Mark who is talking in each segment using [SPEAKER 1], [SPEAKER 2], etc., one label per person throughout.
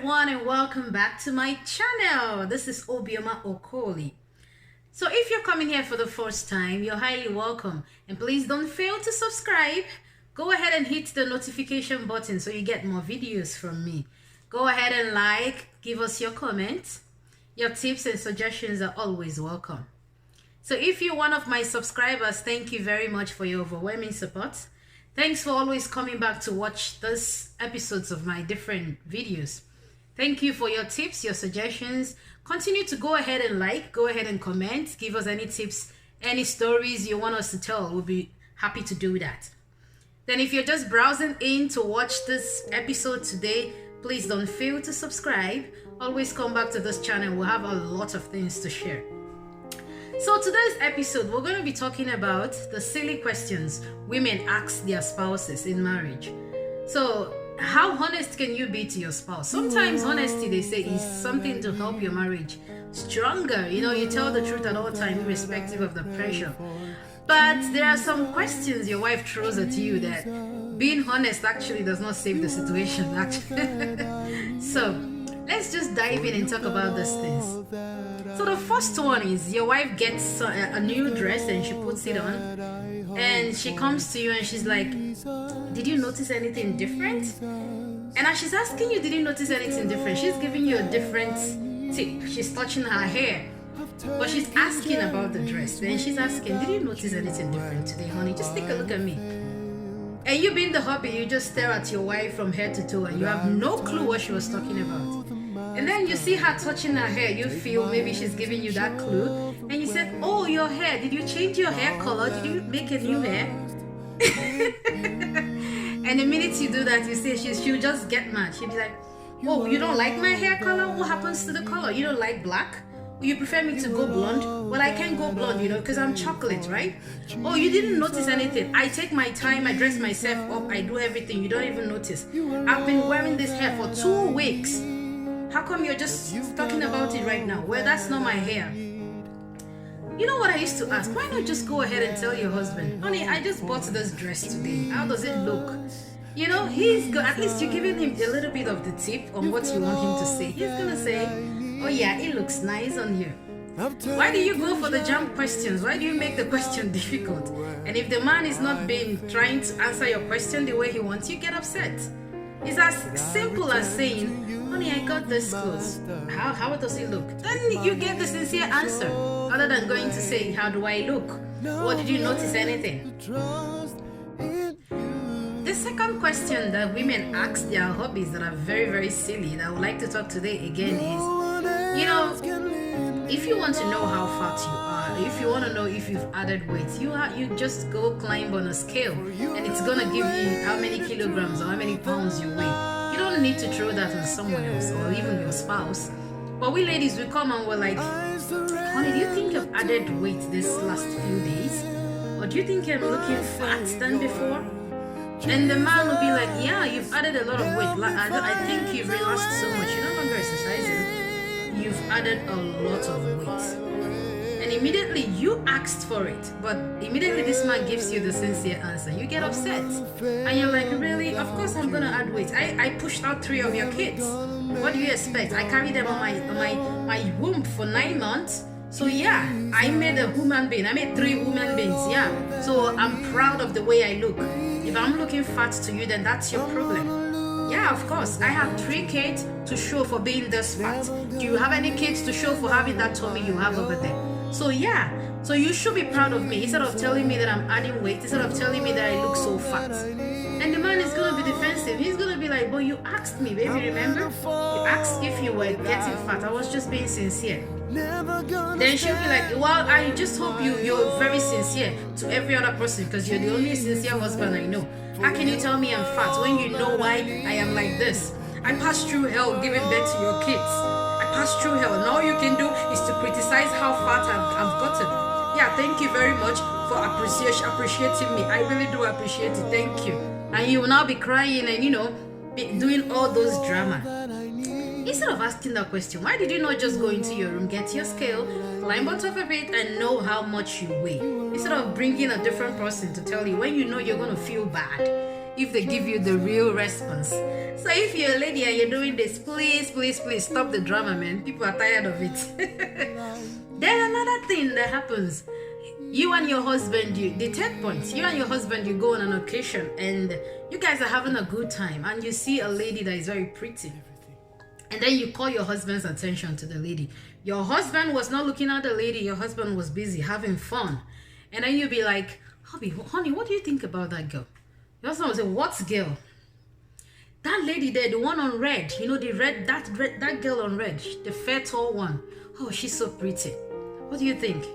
[SPEAKER 1] everyone, and welcome back to my channel. This is Obioma Okoli. So if you're coming here for the first time, you're highly welcome, and please don't fail to subscribe. Go ahead and hit the notification button so you get more videos from me. Go ahead and like, give us your comments. Your tips and suggestions are always welcome. So if you're one of my subscribers, thank you very much for your overwhelming support. Thanks for always coming back to watch these episodes of my different videos. Thank you for your tips, your suggestions. Continue to go ahead and like, go ahead and comment, give us any tips, any stories you want us to tell. We'll be happy to do that. Then if you're just browsing in to watch this episode today, please don't fail to subscribe. Always come back to this channel. We'll have a lot of things to share. So today's episode, we're going to be talking about the silly questions women ask their spouses in marriage. So how honest can you be to your spouse? Sometimes honesty, they say, is something to help your marriage stronger. You know, you tell the truth at all times, irrespective of the pressure. But there are some questions your wife throws at you that being honest actually does not save the situation. Actually. So let's just dive in and talk about these things. So the first one is your wife gets a new dress and she puts it on, and she comes to you and she's like, did you notice anything different? And as she's asking you, did you notice anything different, she's giving you a different tip. She's touching her hair, but she's asking about the dress. Then she's asking, did you notice anything different today, honey? Just take a look at me. And you being the hubby, you just stare at your wife from head to toe and you have no clue what she was talking about. And then you see her touching her hair, you feel maybe she's giving you that clue. And you said, oh, your hair, did you change your hair color? Did you make a new hair? And the minute you do that, you say she'll just get mad. She'll be like, oh, you don't like my hair color? What happens to the color? You don't like black? You prefer me to go blonde? Well, I can't go blonde, you know, because I'm chocolate, right? Oh, you didn't notice anything. I take my time, I dress myself up, I do everything. You don't even notice. I've been wearing this hair for 2 weeks. How come you're just talking about it right now? Well, that's not my hair. You know what I used to ask? Why not just go ahead and tell your husband, honey, I just bought this dress today. How does it look? You know, he's good. At least you're giving him a little bit of the tip on what you want him to say. He's gonna say, oh yeah, it looks nice on you. Why do you go for the jump questions? Why do you make the question difficult? And if the man is not trying to answer your question the way he wants, you get upset. It's as simple as saying, honey, I got this clothes. How does it look? Then you get the sincere answer, other than going to say, how do I look? Or did you notice anything? The second question that women ask their hobbies that are very, very silly, that I would like to talk today again is, you know, if you want to know how fat you are, if you want to know if you've added weight, you just go climb on a scale and it's gonna give you how many kilograms or how many pounds you weigh. You don't need to throw that on someone else or even your spouse. But we ladies, we come and we're like, honey, do you think I've added weight this last few days? Or do you think I'm looking fat than before? And the man will be like, yeah, you've added a lot of weight. I think you've relaxed so much. You're no longer exercising. You've added a lot of weight. And immediately you asked for it, but immediately this man gives you the sincere answer. You get upset. And you're like, really? Of course I'm gonna add weight. I pushed out 3 of your kids. What do you expect? I carried them on my womb for 9 months. So yeah, I made a human being. I made 3 human beings, yeah. So I'm proud of the way I look. If I'm looking fat to you, then that's your problem. Yeah, of course. I have 3 kids to show for being this fat. Do you have any kids to show for having that tummy you have over there? So yeah, so you should be proud of me instead of telling me that I'm adding weight, instead of telling me that I look so fat. And the man is going to be defensive. He's going to be like, but you asked me, baby, remember? You asked if you were getting fat. I was just being sincere. Then she'll be like, well, I just hope you're very sincere to every other person because you're the only sincere husband I know. How can you tell me I'm fat when you know why I am like this? I passed through hell giving birth to your kids. I passed through hell, and all you can do is to criticize how fat I've gotten. Yeah, thank you very much for appreciating me. I really do appreciate it. Thank you. And you will now be crying and, you know, doing all those drama. Instead of asking that question, why did you not just go into your room, get your scale, climb on top of it, and know how much you weigh? Instead of bringing a different person to tell you when you know you're going to feel bad. if they give you the real response. So if you're a lady and you're doing this, please, please, please stop the drama, man. People are tired of it. Then another thing that happens, you and your husband, the third point, you and your husband, you go on an occasion and you guys are having a good time and you see a lady that is very pretty. And then you call your husband's attention to the lady. Your husband was not looking at the lady. Your husband was busy having fun. And then you'll be like, honey, what do you think about that girl? Your husband will say, what girl? That lady there, the one on red. You know, that girl on red, the fair tall one. Oh, she's so pretty. What do you think?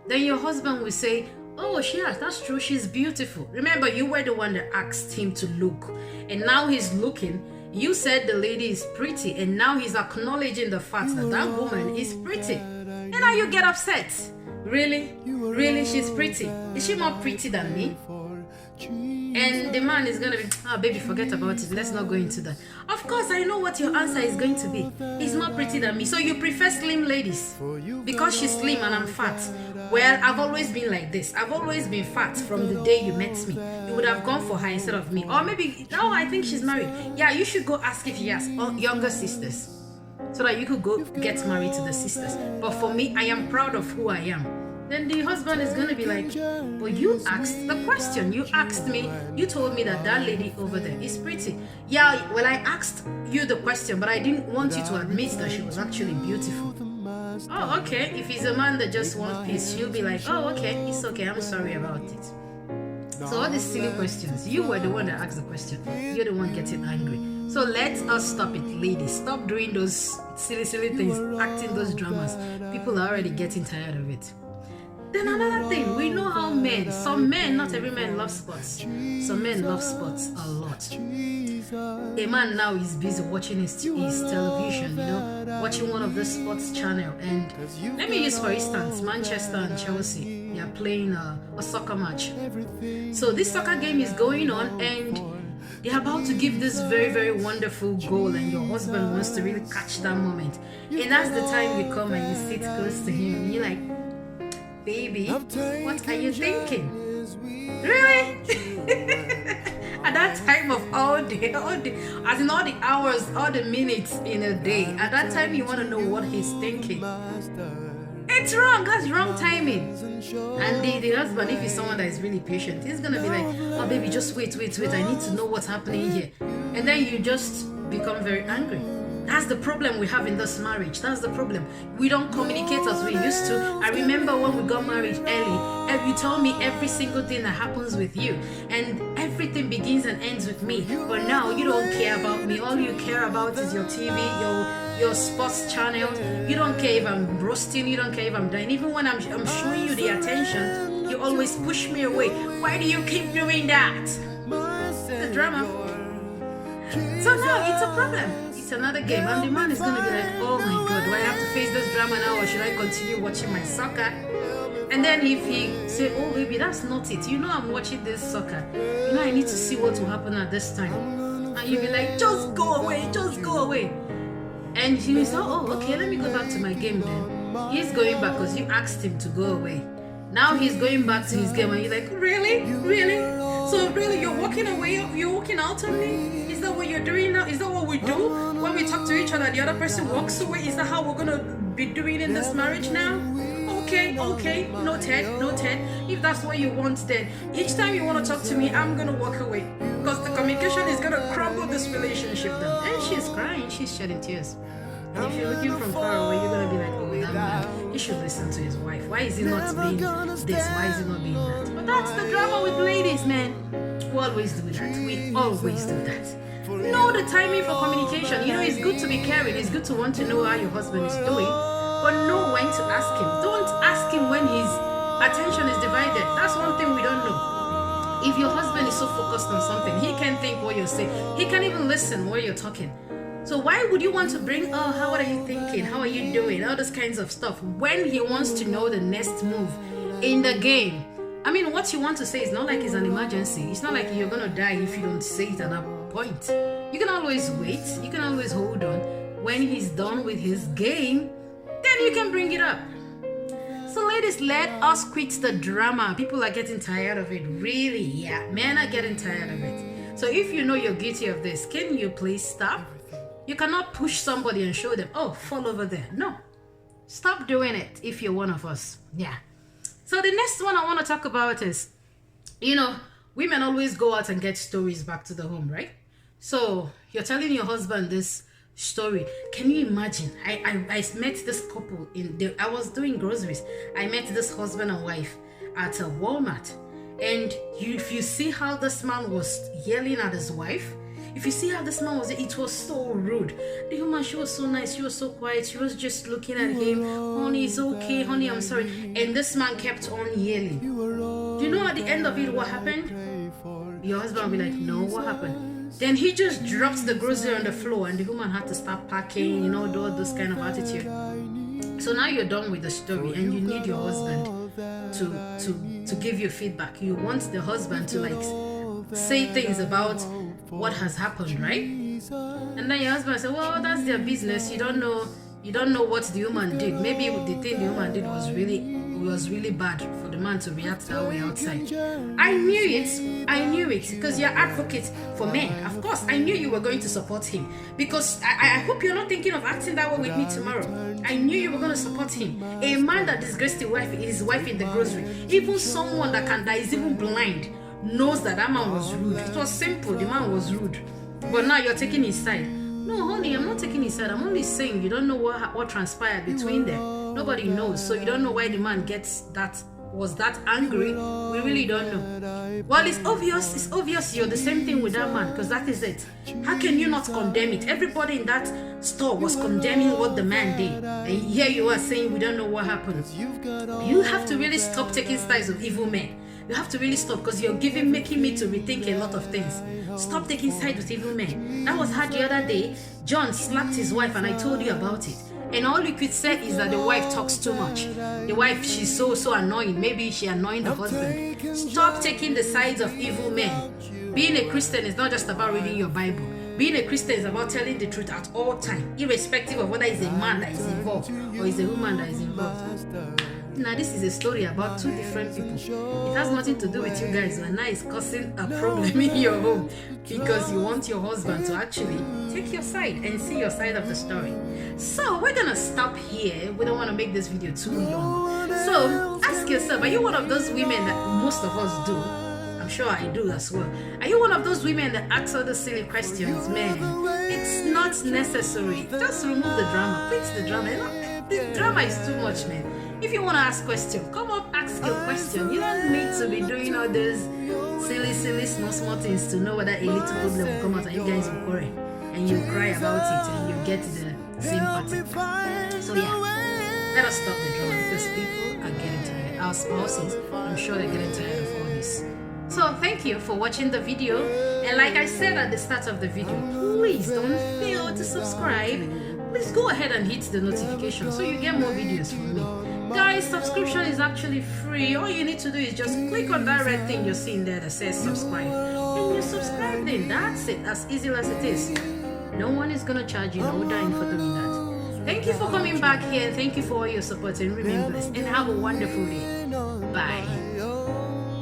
[SPEAKER 1] Then your husband will say, oh, that's true. She's beautiful. Remember, you were the one that asked him to look. And now he's looking. You said the lady is pretty, and now he's acknowledging the fact that that woman is pretty. And now you get upset. Really? Really, she's pretty? Is she more pretty than me? And the man is gonna be, oh baby, forget about it. Let's not go into that. Of course, I know what your answer is going to be. He's more pretty than me. So you prefer slim ladies because she's slim and I'm fat. Well, I've always been like this. I've always been fat from the day you met me. You would have gone for her instead of me. Or maybe, no, I think she's married. Yeah, you should go ask if she has younger sisters so that you could go get married to the sisters. But for me, I am proud of who I am. Then the husband is going to be like, but you asked the question. You asked me, you told me that lady over there is pretty. Yeah, well, I asked you the question, but I didn't want you to admit that she was actually beautiful. Oh, okay. If he's a man that just wants peace, she'll be like, oh, okay, it's okay. I'm sorry about it. So all these silly questions, you were the one that asked the question. You're the one getting angry. So let us stop it, ladies. Stop doing those silly things, acting those dramas. People are already getting tired of it. Then another thing, we know how some men, not every man loves sports. Some men love sports a lot. A man now is busy watching his television, watching one of the sports channel. And let me use for instance, Manchester and Chelsea. They are playing a soccer match. So this soccer game is going on and they're about to give this very, very wonderful goal and your husband wants to really catch that moment. And that's the time you come and you sit close to him and you're like, baby, what are you thinking? Really? At that time of all the as in all the hours, all the minutes in a day, at that time you want to know what he's thinking. It's wrong. That's wrong timing. And the husband, if he's someone that is really patient, he's gonna be like, oh baby, just wait. I need to know what's happening here. And then you just become very angry. That's the problem we have in this marriage. That's the problem. We don't communicate as we used to. I remember when we got married early, and you told me every single thing that happens with you, and everything begins and ends with me. But now you don't care about me. All you care about is your TV, your sports channels. You don't care if I'm roasting. You don't care if I'm dying. Even when I'm showing you the attention, you always push me away. Why do you keep doing that? The drama. So now it's a problem. It's another game, and the man is going to be like, oh my god, do I have to face this drama now or should I continue watching my soccer? And then if he say, oh baby, that's not it, I'm watching this soccer, I need to see what will happen at this time, and you'll be like, just go away. And he will say, oh okay, let me go back to my game then. He's going back because you asked him to go away. Now he's going back to his game and you're like, really? So really you're walking away, you're walking out on me? Is that what you're doing now? Is that what we do when we talk to each other? The other person walks away. Is that how we're gonna be doing in this marriage now? Okay, noted. If that's what you want, then each time you want to talk to me, I'm gonna walk away because the communication is gonna crumble this relationship down. And she's crying, she's shedding tears. And if you're looking from far away, you're gonna be like, oh, that man, he should listen to his wife. Why is he not being this? Why is he not being that? But that's the drama with ladies, man. We always do that. Know the timing for communication. It's good to be caring. It's good to want to know how your husband is doing, but know when to ask him. Don't ask him when his attention is divided. That's one thing we don't know. If your husband is so focused on something, he can't think what you're saying. He can't even listen while you're talking. So why would you want to bring, oh, how are you thinking? How are you doing? All those kinds of stuff when he wants to know the next move in the game? I mean, what you want to say is not like it's an emergency. It's not like you're going to die if you don't say it at that point. You can always wait. You can always hold on. When he's done with his game, then you can bring it up. So ladies, let us quit the drama. People are getting tired of it. Really, yeah. Men are getting tired of it. So if you know you're guilty of this, can you please stop? You cannot push somebody and show them, oh, fall over there. No. Stop doing it if you're one of us. Yeah. So the next one I want to talk about is, women always go out and get stories back to the home, right? So you're telling your husband this story. Can you imagine? I met this couple I was doing groceries. I met this husband and wife at a Walmart. And if you see how this man was yelling at his wife, if you see how this man was, it was so rude. The woman, she was so nice, she was so quiet, she was just looking at him. Honey, it's okay, honey, I'm sorry. And this man kept on yelling. Do you know at the end of it what happened? Your husband will be like, no, what happened? Then he just dropped the grocery on the floor and the woman had to start packing, do all this kind of attitude. So now you're done with the story and you need your husband to give you feedback. You want the husband to say things about what has happened, right? And then your husband said, well, that's their business. You don't know what the woman did. Maybe the thing the woman did was really bad for the man to react that way outside. I knew it because you're advocate for men. Of course, I knew you were going to support him because I hope you're not thinking of acting that way with me tomorrow. I knew you were going to support him. A man that disgraced his wife in the grocery, even someone that is even blind, knows that man was rude. It was simple. The man was rude. But now you're taking his side. No, honey, I'm not taking his side. I'm only saying you don't know what transpired between them. Nobody knows. So you don't know why the man was that angry. We really don't know. Well, it's obvious you're the same thing with that man, because that is it. How can you not condemn it? Everybody in that store was condemning what the man did. And here you are saying we don't know what happened. You have to really stop taking sides of evil men. You have to really stop, because you're making me to rethink a lot of things. Stop taking sides with evil men. That was how the other day John slapped his wife, and I told you about it. And all you could say is that the wife talks too much. The wife, she's so annoying. Maybe she annoying the husband. Stop taking the sides of evil men. Being a Christian is not just about reading your Bible. Being a Christian is about telling the truth at all times, irrespective of whether it's a man that is involved or it's a woman that is involved. Now this is a story about two different people. It has nothing to do with you guys, and now it's causing a problem in your home because you want your husband to actually take your side and see your side of the story. So we're gonna stop here. We don't want to make this video too long. So ask yourself, are you one of those women that most of us do? I'm sure I do as well. Are you one of those women that ask all the silly questions? Man, it's not necessary. Just remove the drama. Fix the drama. The drama is too much, man. If you want to ask questions, come up, ask your question. You don't need to be doing all these silly, small things to know whether a little problem will come out and you guys will quarrel and you cry about it and you get the sympathy. So yeah, let us stop the drama because people are getting tired. Our spouses, I'm sure they're getting tired of all this. So thank you for watching the video, and like I said at the start of the video, please don't fail to subscribe. Please go ahead and hit the notification so you get more videos from me. Guys, subscription is actually free. All you need to do is just click on that red thing you're seeing there that says subscribe, and you subscribe. Then that's it, as easy as it is. No one is gonna charge you no dime for doing that. Thank you for coming back here. Thank you for all your support, and remain blessed and have a wonderful day. Bye.